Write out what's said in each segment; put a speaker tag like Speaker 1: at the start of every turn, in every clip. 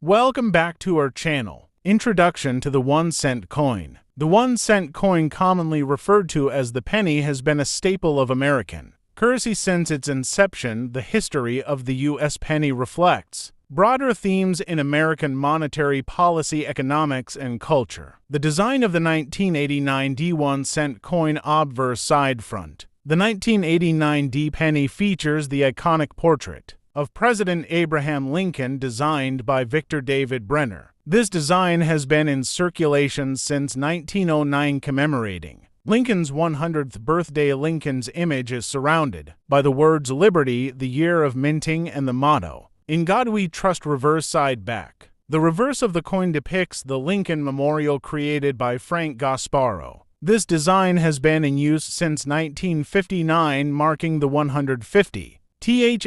Speaker 1: Welcome back to our channel. Introduction to the 1-cent coin. The 1-cent coin, commonly referred to as the penny, has been a staple of American currency since its inception. The history of the U.S. penny reflects broader themes in American monetary policy, economics, and culture. The design of the 1989 D 1-cent coin obverse side front. The 1989 D penny features the iconic portrait of President Abraham Lincoln, designed by Victor David Brenner. This design has been in circulation since 1909, commemorating Lincoln's 100th birthday. Lincoln's image is surrounded by the words "Liberty," the year of minting, and the motto, "In God We Trust." Reverse side back. The reverse of the coin depicts the Lincoln Memorial created by Frank Gasparro. This design has been in use since 1959, marking the 150th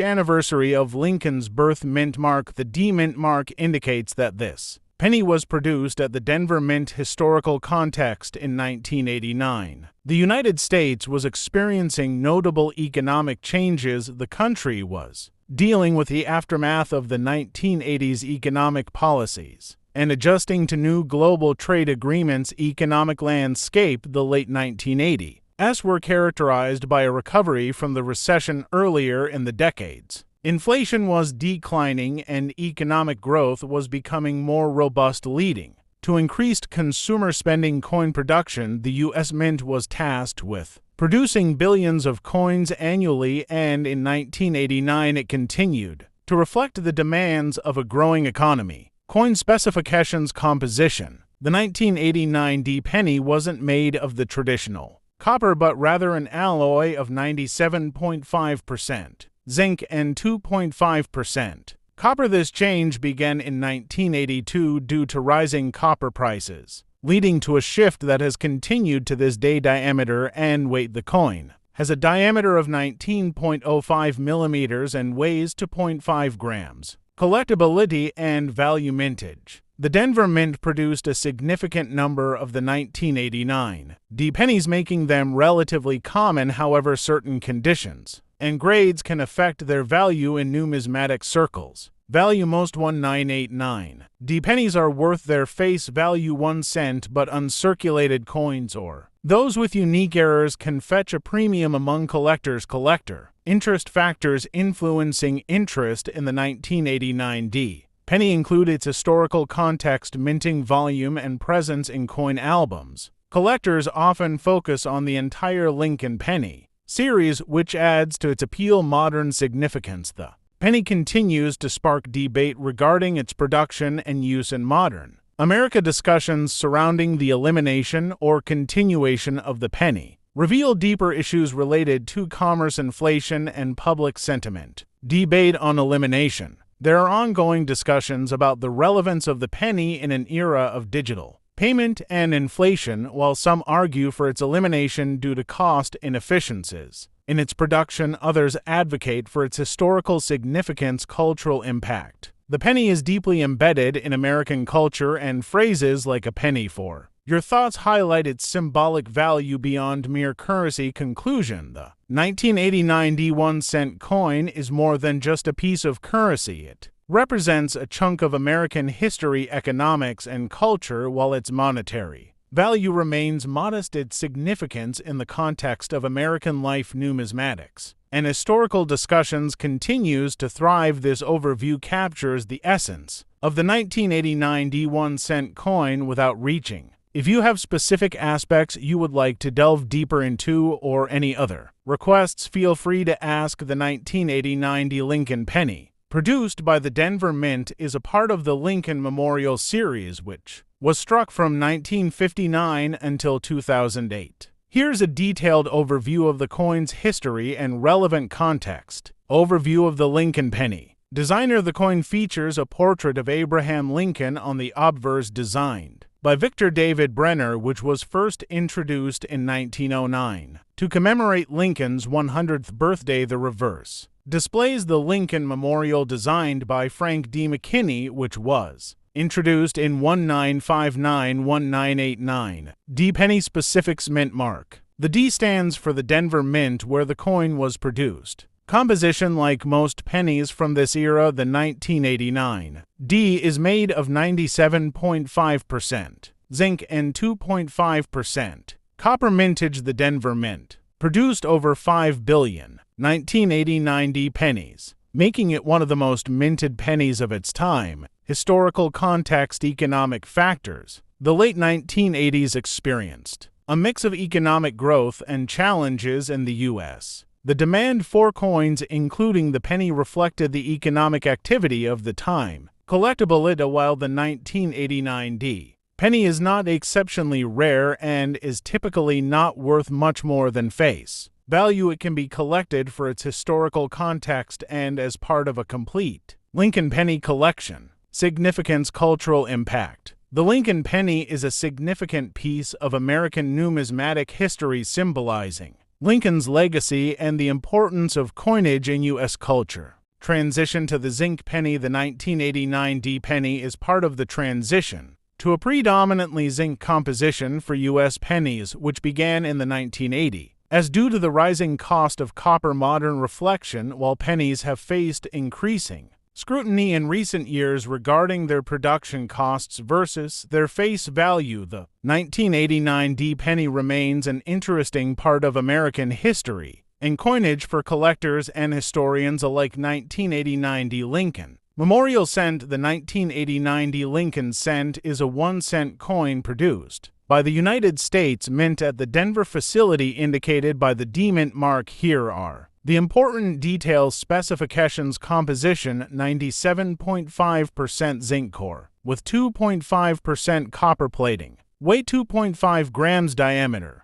Speaker 1: anniversary of Lincoln's birth. Mint mark. The D mint mark indicates that this penny was produced at the Denver Mint. Historical context: in 1989, the United States was experiencing notable economic changes. The country was dealing with the aftermath of the 1980s economic policies and adjusting to new global trade agreements. Economic landscape: the late 1980s were characterized by a recovery from the recession earlier in the decades. Inflation was declining and economic growth was becoming more robust, leading to increased consumer spending. Coin production: the U.S. Mint was tasked with producing billions of coins annually, and in 1989 it continued to reflect the demands of a growing economy. Coin specifications: composition. The 1989 D penny wasn't made of the traditional copper, but rather an alloy of 97.5% zinc and 2.5% copper. This change began in 1982 due to rising copper prices, leading to a shift that has continued to this day. Diameter and weight: the coin has a diameter of 19.05 millimeters and weighs 2.5 grams. Collectability and value: mintage. The Denver Mint produced a significant number of the 1989 D pennies, making them relatively common. However, certain conditions and grades can affect their value in numismatic circles. Value: most 1989 D pennies are worth their face value, 1 cent, but uncirculated coins or those with unique errors can fetch a premium among collectors. Collector interest factors influencing interest in the 1989 D penny include its historical context, minting volume, and presence in coin albums. Collectors often focus on the entire Lincoln penny series, which adds to its appeal. Modern significance: the penny continues to spark debate regarding its production and use in modern America. Discussions surrounding the elimination or continuation of the penny reveal deeper issues related to commerce, inflation, and public sentiment. Debate on elimination. There are ongoing discussions about the relevance of the penny in an era of digital payment and inflation. While some argue for its elimination due to cost inefficiencies in its production, others advocate for its historical significance, cultural impact. The penny is deeply embedded in American culture, and phrases like "a penny for your thoughts" highlight its symbolic value beyond mere currency. Conclusion: the 1989 D 1-cent coin is more than just a piece of currency. It represents a chunk of American history, economics, and culture. While its monetary value remains modest, its significance in the context of American life, numismatics, and historical discussions continues to thrive. This overview captures the essence of the 1989 D 1-cent coin without reaching. If you have specific aspects you would like to delve deeper into, or any other requests, feel free to ask. The 1989 D Lincoln penny, produced by the Denver Mint, is a part of the Lincoln Memorial series, which was struck from 1959 until 2008. Here's a detailed overview of the coin's history and relevant context. Overview of the Lincoln penny. Designer: the coin features a portrait of Abraham Lincoln on the obverse, designed by Victor David Brenner, which was first introduced in 1909 to commemorate Lincoln's 100th birthday. The reverse displays the Lincoln Memorial, designed by Frank D. McKinney, which was introduced in 1959-1989. D penny specifics: mint mark. The D stands for the Denver Mint, where the coin was produced. Composition: like most pennies from this era, the 1989 D is made of 97.5% zinc and 2.5% copper. Mintage: the Denver Mint produced over 5 billion 1989 D pennies, making it one of the most minted pennies of its time. Historical context: economic factors. The late 1980s experienced a mix of economic growth and challenges in the U.S. The demand for coins, including the penny, reflected the economic activity of the time. Collectability: while the 1989 D penny is not exceptionally rare and is typically not worth much more than face value, it can be collected for its historical context and as part of a complete Lincoln penny collection. Significance: cultural impact. The Lincoln penny is a significant piece of American numismatic history, symbolizing Lincoln's legacy and the importance of coinage in U.S. culture. Transition to the zinc penny. The 1989 D penny is part of the transition to a predominantly zinc composition for U.S. pennies, which began in the 1980s. As due to the rising cost of copper, modern reflection, while pennies have faced increasing scrutiny in recent years regarding their production costs versus their face value, the 1989 D penny remains an interesting part of American history and coinage for collectors and historians alike. 1989 D Lincoln Memorial Cent. The 1989 D Lincoln Cent is a 1-cent coin produced by the United States Mint at the Denver facility, indicated by the D Mint mark. Here are the important details: specifications. Composition: 97.5% zinc core with 2.5% copper plating. Weight: 2.5 grams. Diameter: